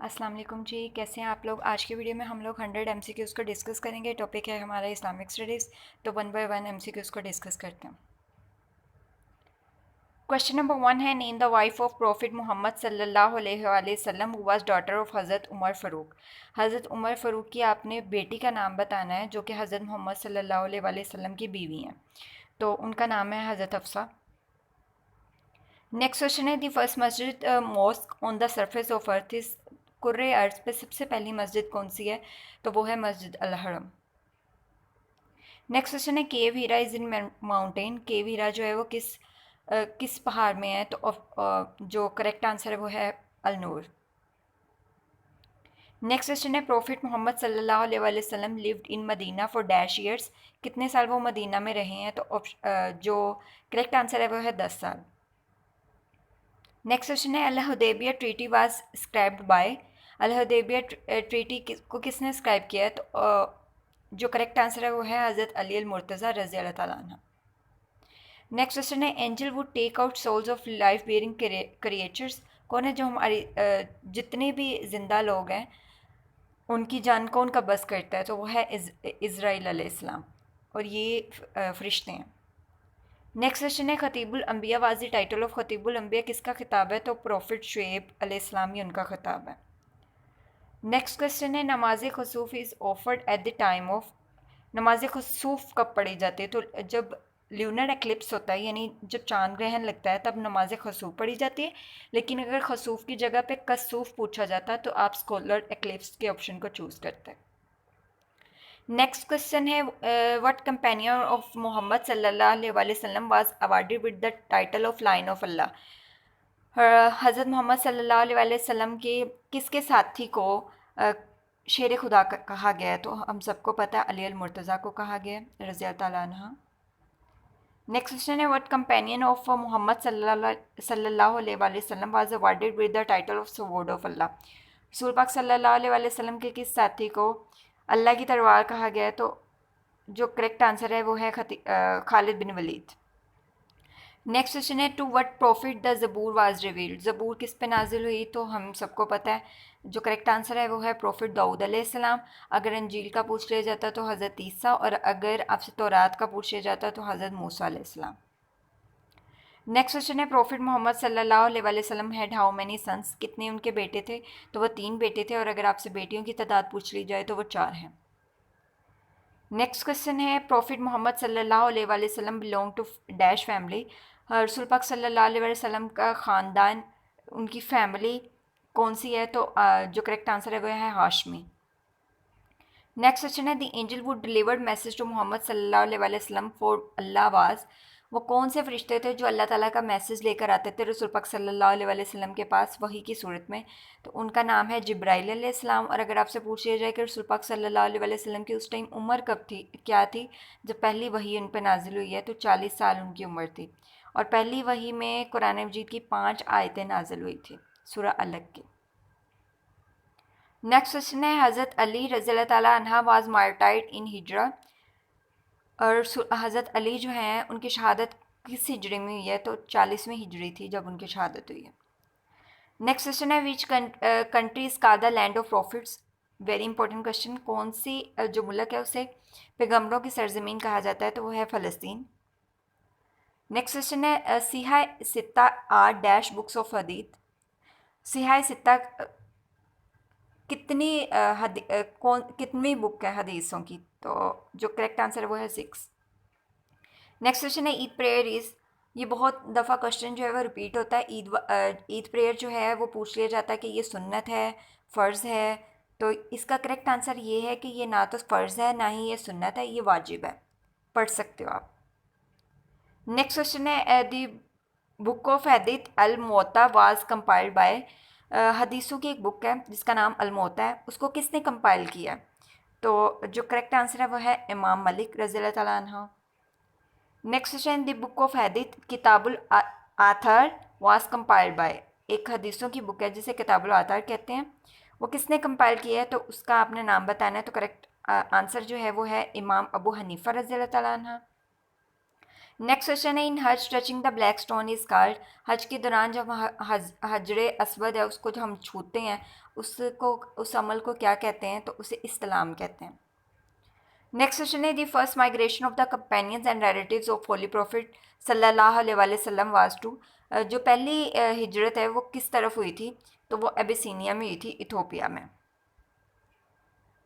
अस्सलाम वालेकुम जी, कैसे हैं आप लोग। आज की वीडियो में हम लोग 100 एमसीक्यूज़ को डिस्कस करेंगे। टॉपिक है हमारा इस्लामिक स्टडीज़। तो वन बाय वन एमसीक्यूज़ को डिस्कस करते हैं। क्वेश्चन नंबर 1 है, name the wife of prophet Mohammad सल्लल्लाहु अलैहि वसल्लम हु वाज डॉटर ऑफ हज़रत उमर फ़ारूक। हज़रत उमर फ़ारूक की आपने बेटी का नाम बताना है जो कि हज़रत मोहम्मद सल्लल्लाहु अलैहि वसल्लम की बीवी हैं। तो उनका नाम है हज़रत हफ्सा। नेक्स्ट क्वेश्चन है, दी फर्स्ट मस्जिद mosque on the surface of earth is, कुर्रे अर्थ पे सबसे पहली मस्जिद कौन सी है? तो वो है मस्जिद अल हरम। नेक्स्ट क्वेश्चन है, केव हीरा इज इन माउंटेन। केव हीरा जो है वो किस पहाड़ में है? तो जो करेक्ट आंसर है वो है अल नूर। नेक्स्ट क्वेश्चन है, प्रॉफिट मोहम्मद सल्लल्लाहु अलैहि वसल्लम lived in Medina for dash years. कितने साल वो मदीना में रहे हैं? तो जो करेक्ट आंसर है वो है 10 साल। नेक्स्ट क्वेश्चन है, Al Hudaybiyyah treaty was scribed by. Al Hudaybiyyah treaty को किसने स्क्राइब किया है? तो जो करेक्ट आंसर है वो है हज़रत अली अल मुर्तज़ा रज़ी अल्लाह ताला अन्हा। नेक्स्ट क्वेश्चन है, angel would take out souls of life bearing creatures. कौन है जो हमारी जितने भी जिंदा लोग हैं उनकी जान कौन कब्ज़ करता है? तो वो है इज़राइल अलैहिस्सलाम, और ये फरिश्ते हैं। नेक्स्ट क्वेश्चन है, खतीबुल अंबिया वाज द टाइटल ऑफ खतीबुल अंबिया किसका खिताब है? तो प्रॉफिट शुएब अलैहिस्सलाम ही उनका खिताब है। नेक्स्ट क्वेश्चन है, नमाज खसूफ is offered at the time of. नमाज खसूफ कब पढ़ी जाती है? तो जब ल्यूनर एक्लिप्स होता है, यानी जब चांद ग्रहण लगता है तब नमाज खसूफ पढ़ी जाती है। लेकिन अगर खसूफ की जगह पे कसूफ पूछा जाता है तो आप स्कॉलर एक्लिप्स के ऑप्शन को चूज़ करते हैं। नेक्स्ट क्वेश्चन है, व्हाट कंपेनियन ऑफ मोहम्मद सल्लल्लाहु अलैहि वसल्लम was awarded with the title of line of Allah. हज़रत मोहम्मद सल्लल्लाहु अलैहि वसल्लम के किसके साथी को शेर खुदा कहा गया है? तो हम सबको पता है अली अल मुर्तज़ा को कहा गया है रज़ी अल्लाह ताला अन्हा। नेक्स्ट क्वेश्चन है, व्हाट कंपेनियन ऑफ मोहम्मद सल्लल्लाहु अलैहि वसल्लम was awarded with the title of sword of Allah. रसूल पाक सल्लल्लाहु अलैहि वसल्लम के किस साथी को अल्लाह की तलवार कहा गया है? तो जो करेक्ट आंसर है वो है Khalid bin Walid. Next question है, to what prophet the Zabur was revealed. Zabur किस पे नाजिल हुई? तो हम सबको पता है, जो करेक्ट आंसर है वो है प्रॉफिट दाऊद अलैहिस्सलाम। अगर अंजील का पूछ लिया जाता तो हज़रत ईसा, और अगर आपसे तौरात का पूछ लिया जाता तो हज़रत मूसा अलैहिस्सलाम। नेक्स्ट क्वेश्चन है, प्रॉफिट मोहम्मद सल्लल्लाहु अलैहि वसल्लम हैड हाउ मैनी सन्स। कितने उनके बेटे थे? तो वो 3 बेटे थे, और अगर आपसे बेटियों की तादाद पूछ ली जाए तो वो 4 हैं। नेक्स्ट क्वेश्चन है, प्रॉफिट मोहम्मद सल्लल्लाहु अलैहि वसल्लम बिलोंग टू डैश फैमिली। रसूल पाक सल्लल्लाहु अलैहि वसल्लम का ख़ानदान, उनकी फैमिली कौन सी है? तो जो करेक्ट आंसर है वो है हाशमी। नेक्स्ट क्वेश्चन है, the angel would delivered message to Mohammad सल्लल्लाहु अलैहि वसल्लम फॉर अल्लाह वाज। वो कौन से फरिश्ते थे जो अल्लाह ताला का मैसेज लेकर आते थे रसूल पाक सल्लल्लाहु अलैहि वसल्लम के पास वही की सूरत में? तो उनका नाम है जिब्राइल अलैहिस्सलाम। और अगर आपसे पूछ लिया जाए कि रसूल पाक सल्लल्लाहु अलैहि वसल्लम की उस टाइम उम्र कब थी, क्या थी, जब पहली वही उन पर नाजिल हुई है, तो 40 साल उनकी उम्र थी। और पहली वही में कुरान मजीद की 5 आयतें नाजिल हुई थी सूरह अलग की। नेक्स्ट क्वेश्चन है, हज़रत अली रज़ी अल्लाह ताला अन्हा वाज मार्टाइड इन हिजरा। और हज़रत अली जो हैं उनकी शहादत किस हिजरी में हुई है? तो 40वीं हिजरी थी जब उनकी शहादत हुई है। नेक्स्ट क्वेश्चन है, which country is called the land of profits. Very important question. कौन सी जो मुल्क है उसे पैगम्बरों की सरजमीन कहा जाता है? तो वो है फ़लस्तीन। नेक्स्ट क्वेश्चन है, सिहा सित्ता आर डैश बुक्स ऑफ हदीथ। सिहा सित्ता कितनी कौन कितनी बुक है हदीसों की? तो जो करेक्ट आंसर है वो है 6। नेक्स्ट क्वेश्चन है, ईद प्रेयर इज़। ये बहुत दफ़ा क्वेश्चन जो है वो रिपीट होता है। ईद प्रेयर जो है वो पूछ लिया जाता है कि ये सुन्नत है, फ़र्ज़ है। तो इसका करेक्ट आंसर ये है कि ये ना तो फ़र्ज़ है ना ही ये सुन्नत है, ये वाजिब है, पढ़ सकते हो आप। नेक्स्ट क्वेश्चन है, the book of hadith Al Muwatta was compiled by. हदीसों की एक बुक है जिसका नाम अल मोता है, उसको किसने कंपाइल किया? तो जो करेक्ट आंसर है वो है इमाम मलिक रज़ी अल्लाह ताला अन्हु। Next question, the book of hadith Kitabul Athar was compiled by. एक हदीसों की बुक है जिसे किताबुल आथर कहते हैं, वो किसने कंपाइल किया है? तो उसका आपने नाम बताना है। तो करेक्ट आंसर जो है वो है इमाम अबू हनीफ़ा रज़ी अल्लाह ताला अन्हु। नेक्स्ट क्वेश्चन है इन हज touching the black stone is called. हज के दौरान जब हजरे अस्वद है उसको जो हम छूते हैं उसको उस अमल को क्या कहते हैं, तो उसे इस्तिलाम कहते हैं। नेक्स्ट क्वेश्चन है the first migration of the companions and relatives of holy prophet सल्लल्लाहु अलैहि वसल्लम वाज टू। जो पहली हिजरत है वो किस तरफ हुई थी, तो वो एबिसीनिया में हुई थी, इथोपिया में।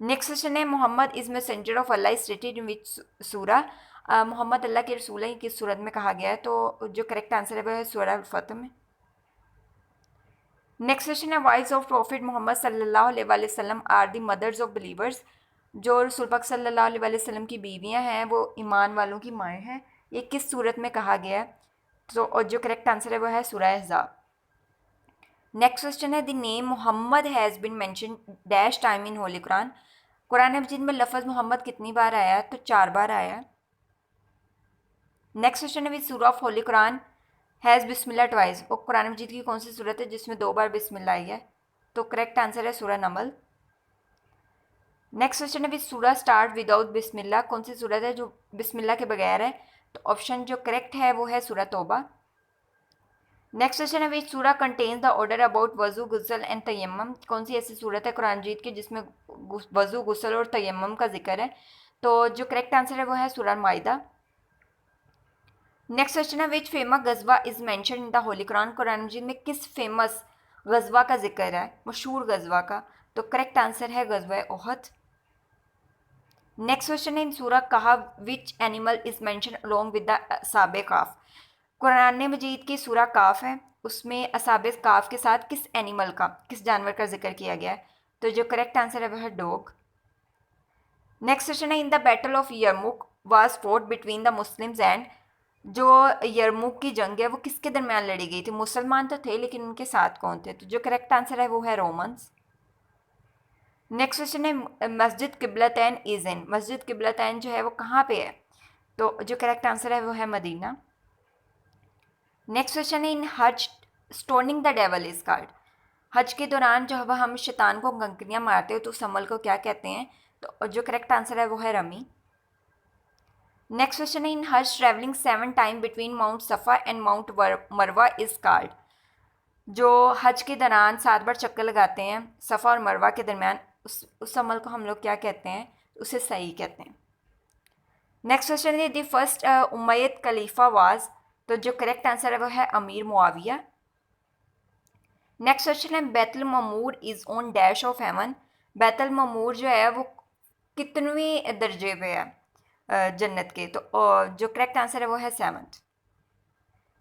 नेक्स्ट क्वेश्चन है Muhammad is messenger of Allah is stated in which surah. Muhammad अल्लाह के रसूल हैं किस सूरत में कहा गया है, तो जो करेक्ट आंसर है वो है सूरह अल-फतह में। नेक्स्ट क्वेश्चन है वाइफ्स ऑफ प्रॉफिट मोहम्मद सल्लल्लाहु अलैहि वसल्लम are the mothers of believers. जो रसूल पाक सल्लल्लाहु अलैहि वसल्लम की बीवियां हैं वो ईमान वालों की माएँ हैं, ये किस सूरत में कहा गया है, तो और जो करेक्ट आंसर है वो है सूरह अहज़ाब। नेक्स्ट क्वेश्चन है the name Muhammad has been mention dash time in holy Quran. Quran मजीद में लफ्ज़ मोहम्मद कितनी बार आया है, तो 4 बार आया है। नेक्स्ट क्वेश्चन है विच सूरा of Holi Quran has Bismillah twice. वो कुरान मजीद की कौन सी सूरत है जिसमें 2 बार बिस्मिल्लाह आई है, तो करेक्ट आंसर है सूरह नमल। नेक्स्ट क्वेश्चन है विच सूरा स्टार्ट विदाउट बिस्मिल्लाह। कौन सी सूरत है जो बिस्मिल्लाह के बगैर है, तो ऑप्शन जो करेक्ट है वो है सूरह तौबा। नेक्स्ट क्वेश्चन है विच सूरा कंटेन्स द ऑर्डर अबाउट वज़ू गुस्ल एंड तयम्मम। कौन सी ऐसी सूरत है कुरान मजीद की जिसमें वज़ू गुस्ल और तयम्मम का जिक्र है, तो जो करेक्ट आंसर है वो है सूरह माइदा। नेक्स्ट क्वेश्चन है विच फेमस गजवा is mention in the holy Quran. Quran मजीद में किस फेमस गजवा का जिक्र है, मशहूर गजवा का, तो करेक्ट आंसर है गजवा ओहद। नेक्स्ट क्वेश्चन है इन सूरा कहा which animal is mention along with the Ashab Kahf. Quran मजीद की सूरा काफ है उसमें असाबे काफ के साथ किस एनिमल का, किस जानवर का जिक्र किया गया है, तो जो करेक्ट आंसर है वह है डॉग। नेक्स्ट क्वेश्चन है in the battle of Yarmuk was fought between the Muslims and. जो यरमुक की जंग है वो किसके दरमियान लड़ी गई थी, मुसलमान तो थे लेकिन उनके साथ कौन थे, तो जो करेक्ट आंसर है वो है रोमन्स। नेक्स्ट क्वेश्चन है मस्जिद किबलतैन इज इन। मस्जिद किबलतैन जो है वो कहाँ पे है, तो जो करेक्ट आंसर है वो है मदीना। नेक्स्ट क्वेश्चन है इन हज stoning the devil is called. हज के दौरान जो हम शैतान को कंकरियाँ मारते हो तो उस अमल को क्या कहते हैं, तो जो करेक्ट आंसर है वो है रमी। नेक्स्ट क्वेश्चन है इन हज ट्रैवलिंग 7 टाइम बिटवीन माउंट सफ़ा एंड माउंट मरवा इज कॉल्ड। जो हज के दौरान 7 बार चक्कर लगाते हैं सफ़ा और मरवा के दरमियान, उस अमल को हम लोग क्या कहते हैं, उसे सही कहते हैं। नेक्स्ट क्वेश्चन है the first Umayyad Khalifa was. तो जो करेक्ट आंसर है वो है अमीर मुआविया। नेक्स्ट क्वेश्चन है Baitul Mamur is on dash of heaven. Baitul Mamur जो है वो कितनवें दर्जे पे है जन्नत के, तो जो करेक्ट आंसर है वो है 7th।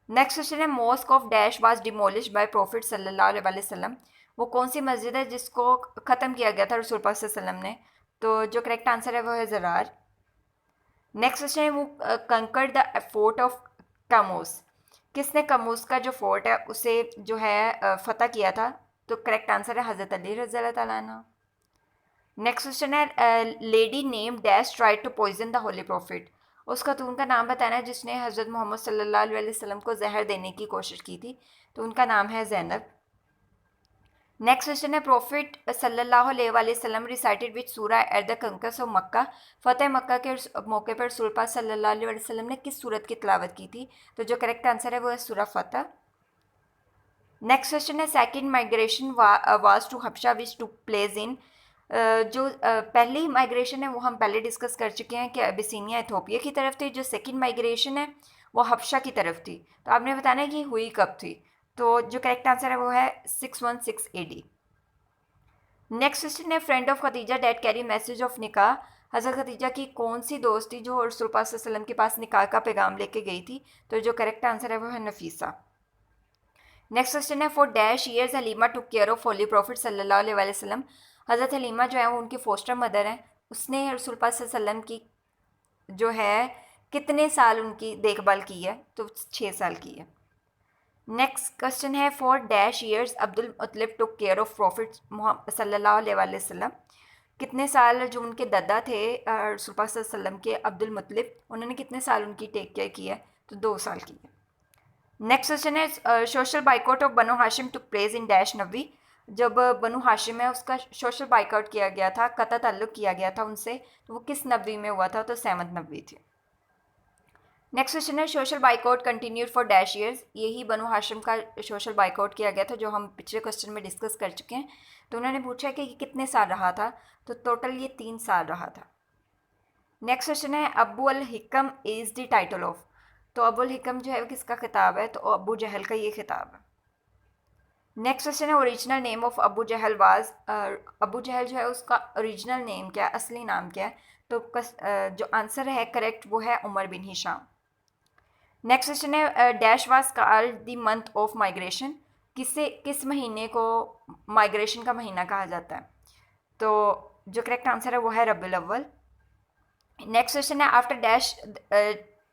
नेक्स्ट क्वेश्चन है mosque of dash was demolish by prophet सल्लल्लाहु अलैहि वसल्लम। वो कौन सी मस्जिद है जिसको ख़त्म किया गया था रसूल पाक सल्लल्लाहु अलैहि वसल्लम ने, तो जो करेक्ट आंसर है वो है ज़रार। नेक्स्ट क्वेश्चन है वो कंकर्ड द फोर्ट ऑफ कामोस। किसने कामोस का जो फोर्ट है उसे जो है फतह किया था, तो करेक्ट आंसर है हज़रत अली रज़ी अल्लाह तआला अन्हु। नेक्स्ट क्वेश्चन है lady name dash tried to poison the holy prophet. उस खातून का नाम बताना है जिसने हज़रत मोहम्मद सल्लल्लाहु अलैहि वसल्लम को जहर देने की कोशिश की थी, तो उनका नाम है ज़ैनब। नेक्स्ट क्वेश्चन है प्रॉफिट सल्लल्लाहु अलैहि वसल्लम रिसाइटेड विच सूरा एट द कंकस ऑफ मक्का। फ़तेह मक्का के मौके पर रसूल पाक सल्लल्लाहु अलैहि वसल्लम ने किस सूरत की तिलावत की थी, तो जो करेक्ट आंसर है वो है सूरा फ़तह। नेक्स्ट क्वेश्चन है second migration was to Habsha which took place in. जो पहली माइग्रेशन है वो हम पहले डिस्कस कर चुके हैं कि अबिसिनिया इथोपिया की तरफ थी। जो सेकंड माइग्रेशन है वो हबशा की तरफ थी, तो आपने बताना है कि हुई कब थी, तो जो करेक्ट आंसर है वो है 616 AD। नेक्स्ट क्वेश्चन है friend of Khadija that carry message of निकाह। हज़रत खदीजा की कौन सी दोस्त थी जो रसूल पाक सल्लल्लाहु अलैहि वसल्लम के पास निकाह का पैगाम लेके गई थी, तो जो करेक्ट आंसर है वो है नफीसा। नेक्स्ट क्वेश्चन है for dash years Halima took care of holy prophet सल्लल्लाहु अलैहि वसल्लम। हज़रत हलीमा जो है वो उनकी फोस्टर मदर हैं, उसने रसूल पाक सल्लल्लाहु अलैहि वसल्लम की जो है कितने साल उनकी देखभाल की है, तो 6 साल की है। नेक्स्ट क्वेश्चन है for dash years Abdul मुत्तलिब took care of profit सल्लल्लाहु अलैहि वसल्लम। कितने साल जो उनके दादा थे रसूल पाक सल्लल्लाहु अलैहि वसल्लम के अब्दुल मुत्तलिब, उन्होंने कितने साल उनकी टेक केयर की है, तो 2 साल की है। नेक्स्ट क्वेश्चन है social boycott of Banu Hashim took place in dash नबी। जब बनु हाशिम है उसका सोशल बाइकआउट किया गया था, कता ताल्लुक़ किया गया था उनसे, तो वो किस नबी में हुआ था, तो 7th नबी थी। नेक्स्ट क्वेश्चन है social boycott continued for dash years. यही बनु हाशिम का सोशल बाइकआउट किया गया था जो हम पिछले क्वेश्चन में डिस्कस कर चुके हैं। तो उन्होंने पूछा कि ये कितने साल रहा था, तो टोटल ये 3 साल रहा था। नेक्स्ट क्वेश्चन है अबू अल हिकम इज़ द टाइटल ऑफ। तो अबू अल हिकम जो है वो किसका खिताब है, तो अबू जहल का ये खिताब है। नेक्स्ट क्वेश्चन है original name of Abu Jahl was. Abu Jahl जो है उसका ओरिजिनल नेम क्या है, असली नाम क्या है, तो जो आंसर है करेक्ट वो है Umar bin Hisham. Next question है dash was called the month of migration. किस महीने को माइग्रेशन का महीना कहा जाता है, तो जो करेक्ट आंसर है वो है रबीउल अव्वल। नेक्स्ट क्वेश्चन है after dash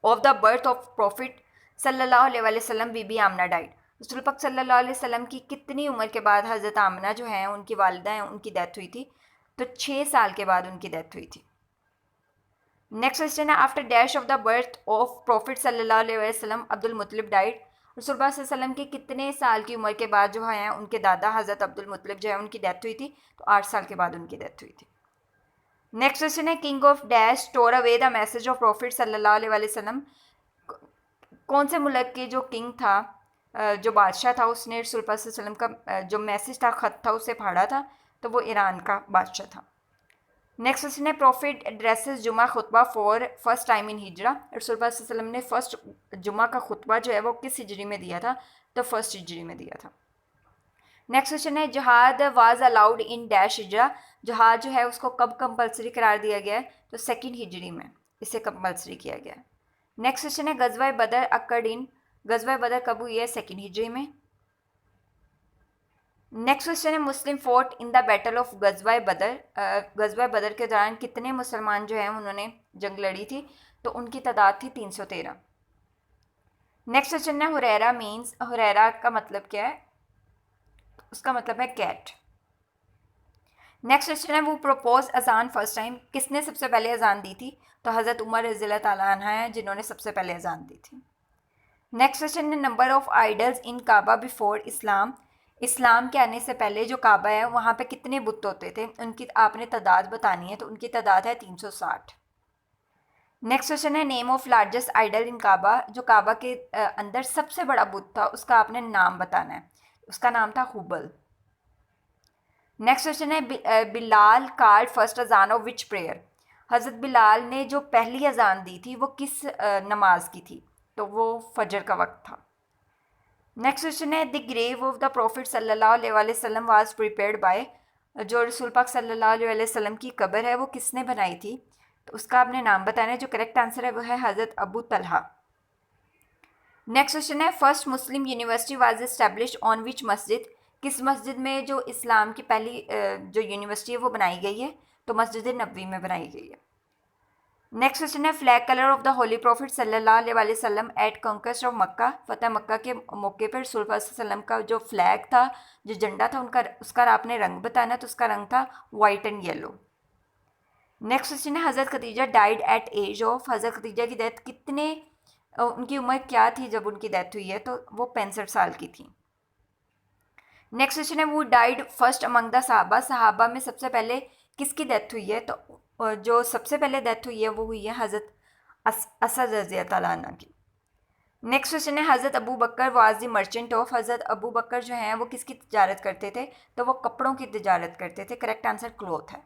of the birth of profit सल्लल्लाहु अलैहि वसल्लम बीबी आमना डाइड। रसूल पाक सल्लल्लाहु अलैहि वसल्लम की कितनी उम्र के बाद हज़रत आमना जो हैं उनकी वालिदा हैं उनकी डेथ हुई थी, तो 6 साल के बाद उनकी डेथ हुई थी। नेक्स्ट क्वेश्चन है after dash of the birth of profit सल्लल्लाहु अलैहि वसल्लम अब्दुल मुत्तलिब डाइड। रसूल पाक सल्लल्लाहु अलैहि वसल्लम के कितने साल की उम्र के बाद जो हैं उनके दादा हज़रत अब्दुल मुत्तलिब जो है उनकी डेथ हुई थी, तो 8 साल के बाद उनकी डेथ हुई थी। नेक्स्ट क्वेश्चन है king of dash store away the message of profit सल्लल्लाहु अलैहि वसल्लम। कौन से मुल्क के जो किंग था, जो बादशाह था, उसने रसूल पाक सल्लल्लाहु अलैहि वसल्लम का जो मैसेज था, ख़त था, उसे फाड़ा था, तो वो ईरान का बादशाह था। नेक्स्ट क्वेश्चन है प्रॉफिट एड्रेसेस जुमा खुतबा फॉर फर्स्ट टाइम इन हिजरा। रसूल पाक सल्लल्लाहु अलैहि वसल्लम ने फर्स्ट जुमा का खुतबा जो है वो किस हिजरी में दिया था, तो फर्स्ट हिजरी में दिया था। नेक्स्ट क्वेश्चन है जहाद वाज अलाउड इन डैश हिजरा। जहाद जो है उसको कब कंपलसरी करार दिया गया है, तो सेकंड हिजरी में इसे कंपलसरी किया गया है। नेक्स्ट क्वेश्चन है गजवा बदर अक्कड इन। गजवा बदर कब हुई है, सेकंड हिजरी में। नेक्स्ट क्वेश्चन है Muslim fought in the battle of गजवा बदर। गजवा बदर के दौरान कितने मुसलमान जो हैं उन्होंने जंग लड़ी थी, तो उनकी तादाद थी 313। नेक्स्ट क्वेश्चन है हुरैरा मीन्स। हुरैरा का मतलब क्या है, उसका मतलब है कैट। नेक्स्ट क्वेश्चन है वो प्रपोज अजान फर्स्ट टाइम। किसने सबसे पहले अजान दी थी, तो हज़रत उमर रज़ी अल्लाह ताला अन्हा है जिन्होंने सबसे पहले अजान दी थी। नेक्स्ट क्वेश्चन है number of idols in Kaaba before Islam. Islam के आने से पहले जो काबा है वहाँ पे कितने बुत होते थे, उनकी आपने तादाद बतानी है, तो उनकी तादाद है 360। नेक्स्ट क्वेश्चन है name of largest idol in काबा। जो काबा के अंदर सबसे बड़ा बुत था उसका आपने नाम बताना है, उसका नाम था हुबल। नेक्स्ट क्वेश्चन है बिलाल कार्ड फर्स्ट अजान ऑफ विच प्रेयर। हज़रत बिलाल ने जो पहली अजान दी थी वो किस नमाज की थी, तो वो फजर का वक्त था। नेक्स्ट क्वेश्चन है the grave of the prophet सल्लल्लाहु अलैहि वसल्लम वाज प्रिपेयर्ड बाय। जो रसूल पाक सल्लल्लाहु अलैहि वसल्लम की कब्र है वो किसने बनाई थी, तो उसका आपने नाम बताना है। जो करेक्ट आंसर है वो है हज़रत अबू तलहा। नेक्स्ट क्वेश्चन है first Muslim university was establish on which मस्जिद। किस मस्जिद में जो इस्लाम की पहली जो यूनिवर्सिटी है वो बनाई गई है, तो मस्जिद नबवी में बनाई गई है। नेक्स्ट क्वेश्चन है flag colour of the holy profit सल्लल्लाहु अलैहि वसल्लम एट कॉन्क्वेस्ट ऑफ मक्का। फतेह मक्का के मौके पर रसूल पाक सल्लल्लाहु अलैहि वसल्लम का जो फ्लैग था, जो झंडा था, उनका उसका आपने रंग बताना, तो उसका रंग था white and yellow. Next question है हज़रत Khadija died at age of. हज़रत खदीजा की डेथ कितने उनकी उम्र क्या थी जब उनकी डेथ हुई है, तो वो 65 साल की थी। नेक्स्ट क्वेश्चन है वो डाइड फर्स्ट अमंग द सहाबा। सहाबा में सबसे पहले किसकी डेथ हुई है, तो जो सबसे पहले डेथ हुई है वो हुई है हज़रत असद रज़ी अल्लाह अन्हु की। नेक्स्ट क्वेश्चन है हज़रत अबू बकर वाज द मर्चेंट ऑफ। हज़रत अबू बकर जो हैं वो किसकी तजारत करते थे, तो वो कपड़ों की तजारत करते थे। करेक्ट आंसर क्लॉथ है।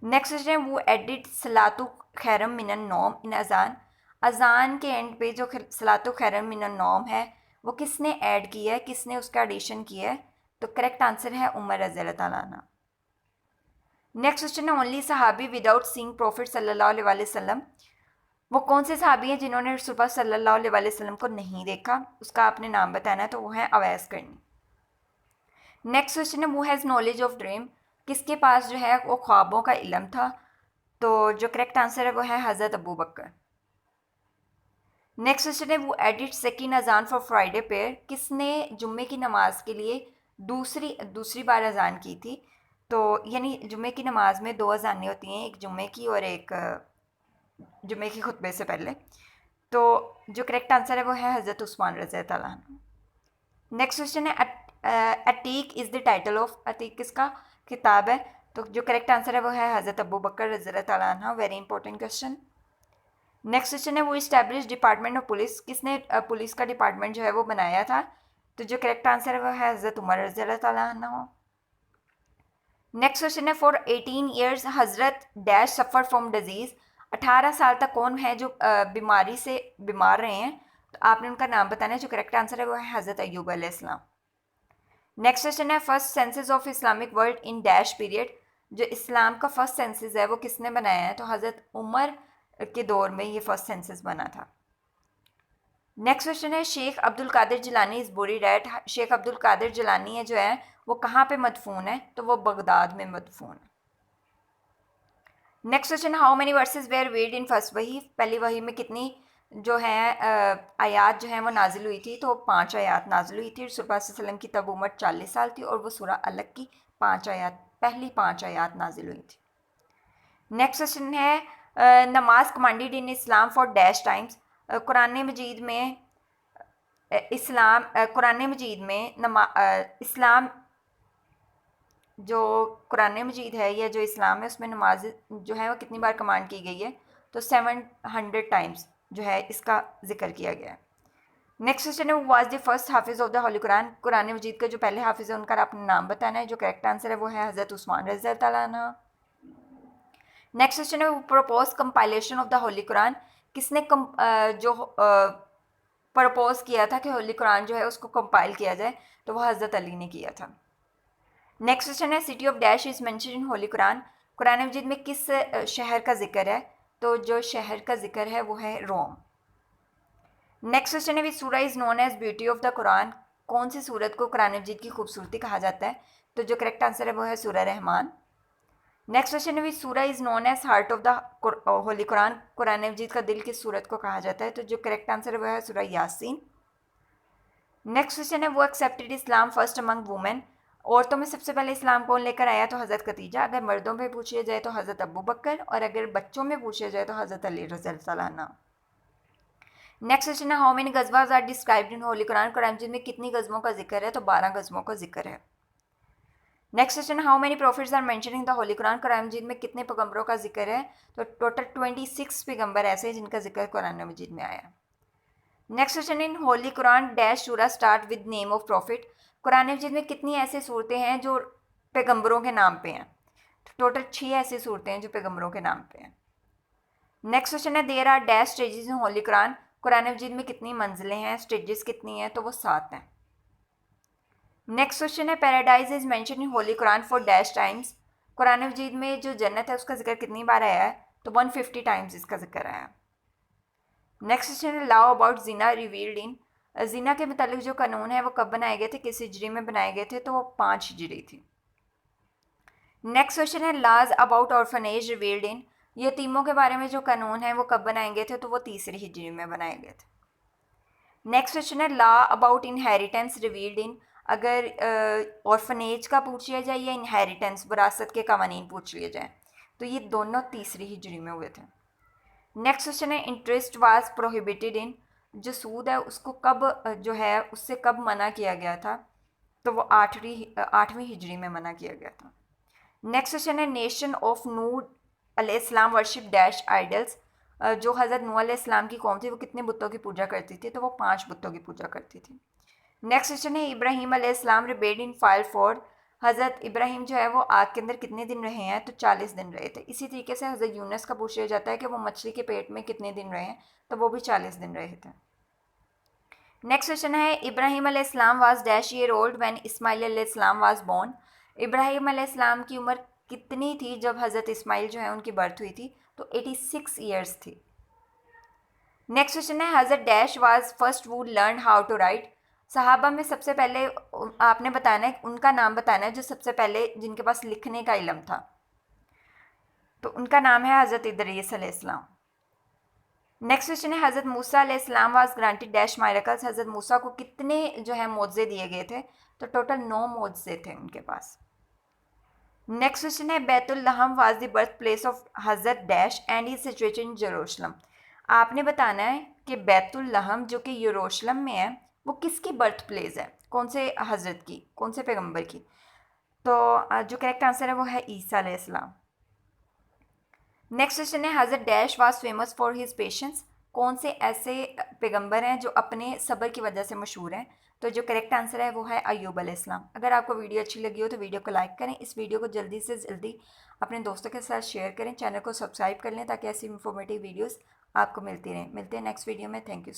नेक्स्ट क्वेश्चन है वो एडिट सलातु खैरम मिनन नौम इन अजान। अजान के एंड पे जो सलातु खैरम मिनन नौम है वो किसने ऐड किया है, किसने उसका एडिशन किया है, तो करेक्ट आंसर है उमर रज़ी अल्लाह ताला अन्हु। नेक्स्ट क्वेश्चन है ओनली सहाबी विदाउट सीइंग प्रॉफिट सल्लल्लाहु अलैहि वसल्लम। वो कौन से सहाबी हैं जिन्होंने रसूल पाक सल्लल्लाहु अलैहि वसल्लम को नहीं देखा, उसका आपने नाम बताना है, तो वो है अवैस करनी। नेक्स्ट क्वेश्चन है वो हैज़ नॉलेज ऑफ ड्रीम। किसके पास जो है वो ख्वाबों का इल्म था, तो जो करेक्ट आंसर है वो है हज़रत अबू बकर। नेक्स्ट क्वेश्चन है वो एडिट सेकिन अजान फॉर फ्राइडे पेयर। किसने जुम्मे की नमाज के लिए दूसरी बार अजान की थी, तो यानी जुम्मे की नमाज में 2 अजानें होती हैं, एक जुम्मे की और एक जुम्मे के खुतबे से पहले, तो जो करेक्ट आंसर है वो है हज़रत उस्मान रज़ी ताला अन्हु। नेक्स्ट क्वेश्चन है Atiq is the title of. Atiq किसका किताब है, तो जो करेक्ट आंसर है वो है हज़रत अबू बकर रज़ी अल्लाह ताला अन्हु। Very important question. Next question है वो इस्टेब्लिश डिपार्टमेंट ऑफ पुलिस, किसने पुलिस का डिपार्टमेंट जो है वो बनाया था? तो जो करेक्ट आंसर है वो है हज़रत उमर रज़ी अल्लाह ताला अन्हु। नेक्स्ट क्वेश्चन है फॉर 18 ईयर्स हज़रत डैश सफ़र फ्रॉम डिजीज़, 18 साल तक कौन है जो बीमारी से बीमार रहे हैं? तो आपने उनका नाम बताना है। जो करेक्ट आंसर है वो है हज़रत अय्यूब अलैहिस्सलाम। नेक्स्ट क्वेश्चन है first census of Islamic world in dash period, जो इस्लाम का फर्स्ट सेंसस है वो किसने बनाया है? तो हज़रत उमर के दौर में ये फर्स्ट सेंसस बना था। नेक्स्ट क्वेश्चन है शेख अब्दुल कादिर जिलानी इज़ बुरीड एट, शेख अब्दुल कादिर जिलानी है जो है वो कहाँ पे मदफून है? तो वो बगदाद में मदफून है। Next question, how many verses were read in first वही, पहली वही में कितनी जो है आयात जो है वो नाजिल हुई थी? तो 5 आयात नाजिल हुई थी। रसूल पाक सल्लल्लाहु अलैहि वसल्लम की तब उम्र 40 साल थी और वो सूरह अलग की 5 आयात, पहली 5 आयात नाजिल हुई थी। नेक्स्ट क्वेश्चन है नमाज commanded in Islam for dash times, Quran मजीद में कुरान मजीद में इस्लाम जो कुरान मजीद है या जो इस्लाम है उसमें नमाज जो है वो कितनी बार कमांड की गई है? तो 700 टाइम्स जो है इसका जिक्र किया गया है। नेक्स्ट क्वेश्चन है वाज द फर्स्ट हाफिज़ of the holy Quran, Quran मजीद का जो पहले हाफिज़ है उनका अपना नाम बताना है। जो करेक्ट आंसर है वो है हज़रत उस्मान रज़ी अल्लाह तआला अन्हु। नेक्स्ट क्वेश्चन है propose compilation of the holy Quran, किसने जो प्रपोज किया था कि होली कुरान जो है उसको कंपाइल किया जाए? तो वह हज़रत अली ने किया था। नेक्स्ट क्वेश्चन है city of dash is mention in holy Quran, Quran मजीद में किस शहर का जिक्र है? तो जो शहर का जिक्र है वो है रोम। नेक्स्ट क्वेश्चन है विच सूरा is known as beauty of the Quran, कौन सी सूरत को कुरान मजीद की खूबसूरती कहा जाता है? तो जो करेक्ट आंसर है वो है सूरह रहमान। नेक्स्ट क्वेश्चन है विच सूरा is known as heart of the holy Quran, Quran मजीद का दिल किस सूरत को कहा जाता है? तो जो करेक्ट आंसर है वो है सूरह यासीन। नेक्स्ट क्वेश्चन है वो एक्सेप्टेड इस्लाम फर्स्ट अमंग वुमेन, औरतों में सबसे पहले इस्लाम कौन लेकर आया? तो हज़रत खदीजा। अगर मर्दों में पूछा जाए तो हज़रत अबू बकर, और अगर बच्चों में पूछा जाए तो हज़रत अली रज़ी अल्लाह अन्हु। नेक्स्ट क्वेश्चन है हाउ मेनी गज़वाज are described in holy Quran, Quran मजीद में कितनी गज़वों का जिक्र है? तो 12 गज़वों का जिक्र है। नेक्स्ट क्वेश्चन है how many prophets are mention in the holy Quran, Quran मजीद में कितने पैगंबरों का जिक्र है? तो टोटल 26 पैगंबर ऐसे हैं जिनका जिक्र कुरान मजीद में आया। Next question in holy Quran dash surah start with name of prophet, Quran मजीद में कितनी ऐसी सूरतें हैं जो पैगंबरों के नाम पे हैं? तो टोटल 6 ऐसी सूरतें हैं जो पैगंबरों के नाम पे हैं। नेक्स्ट क्वेश्चन है there are dash stages in holy Quran, Quran मजीद में कितनी मंजिलें हैं, स्टेजेस कितनी हैं? तो वो 7 हैं। नेक्स्ट क्वेश्चन है paradise is mention in holy Quran for dash times, Quran मजीद में जो जन्नत है उसका जिक्र कितनी बार आया है? तो 150 टाइम्स इसका जिक्र आया है। नेक्स्ट क्वेश्चन है लॉ अबाउट जिना रिवील्ड इन, जिना के मतलब जो कानून है वो कब बनाए गए थे, किस हिजरी में बनाए गए थे? तो वो 5 हिजरी थी। नेक्स्ट क्वेश्चन है laws about orphanage revealed in, यतीमों के बारे में जो कानून है वो कब बनाए गए थे? तो वो 3री हिजरी में बनाए गए थे। नेक्स्ट क्वेश्चन है law about inheritance revealed in, अगर ऑर्फनेज का पूछ लिया जाए या इनहेरिटेंस विरासत के कवानीन पूछ लिए जाए तो ये दोनों 3री हिजरी में हुए थे। नेक्स्ट क्वेश्चन है इंटरेस्ट वाज प्रोहिबिटेड इन, जो सूद है उसको कब जो है उससे कब मना किया गया था? तो वो 8वीं हिजरी में मना किया गया था। नेक्स्ट क्वेश्चन है नेशन ऑफ नूह अलैहिस्सलाम वर्शिप डैश आइडल्स, जो हज़रत नूह अलैहिस्सलाम की कौम थी वो कितने बुतों की पूजा करती थी? तो वो 5 बुतों की पूजा करती थी। नेक्स्ट क्वेश्चन है इब्राहिम अलैहिस्सलाम रिबेड इन फायर फॉर, हज़रत इब्राहिम जो है वो आग के अंदर कितने दिन रहे हैं? तो 40 दिन रहे थे। इसी तरीके से हज़रत यूनुस का पूछ लिया जाता है कि वो मछली के पेट में कितने दिन रहे हैं? तो वो भी 40 दिन रहे थे। नेक्स्ट क्वेश्चन है इब्राहिम अलैहिस्सलाम was dash year old when Ismail अलैहिस्सलाम वाज बोर्न, इब्राहिम अलैहिस्सलाम की उम्र कितनी थी जब हज़रत इस्माइल जो है उनकी बर्थ हुई थी? तो 86 ईयर्स थी। नेक्स्ट क्वेश्चन है हज़रत dash was first would learn how to write, सहाबा में सबसे पहले आपने बताना है उनका नाम बताना है जो सबसे पहले जिनके पास लिखने का इल्म था। तो उनका नाम है हज़रत इदरीस अलैहिस्सलाम। नेक्स्ट क्वेश्चन है हज़रत मूसा अलैहिस्सलाम वाज ग्रांटेड डैश मायरकल्स, हज़रत मूसा को कितने जो है मोज़े दिए गए थे? तो टोटल 9 मोज़े थे उनके पास। नेक्स्ट क्वेश्चन है Baitul Laham was the birth place of हज़रत dash and is situated in Jerusalem, आपने बताना है कि बैतुल लहम जो कि यरूशलेम में है वो किसकी बर्थ प्लेस है, कौन से हज़रत की, कौन से पैगंबर की? तो जो करेक्ट आंसर है वो है ईसा अलैहिस्सलाम। नेक्स्ट क्वेश्चन है, हज़रत dash was famous for his patience. कौन से ऐसे पैगंबर हैं जो अपने सब्र की वजह से मशहूर हैं? तो जो करेक्ट आंसर है वो है अय्यूब अलैहिस्सलाम। अगर आपको वीडियो अच्छी लगी हो तो वीडियो को लाइक करें, इस वीडियो को जल्दी से जल्दी अपने दोस्तों के साथ शेयर करें, चैनल को सब्सक्राइब कर लें ताकि ऐसी इंफॉर्मेटिव वीडियोस आपको मिलती रहें। मिलते हैं नेक्स्ट वीडियो में। Thank you.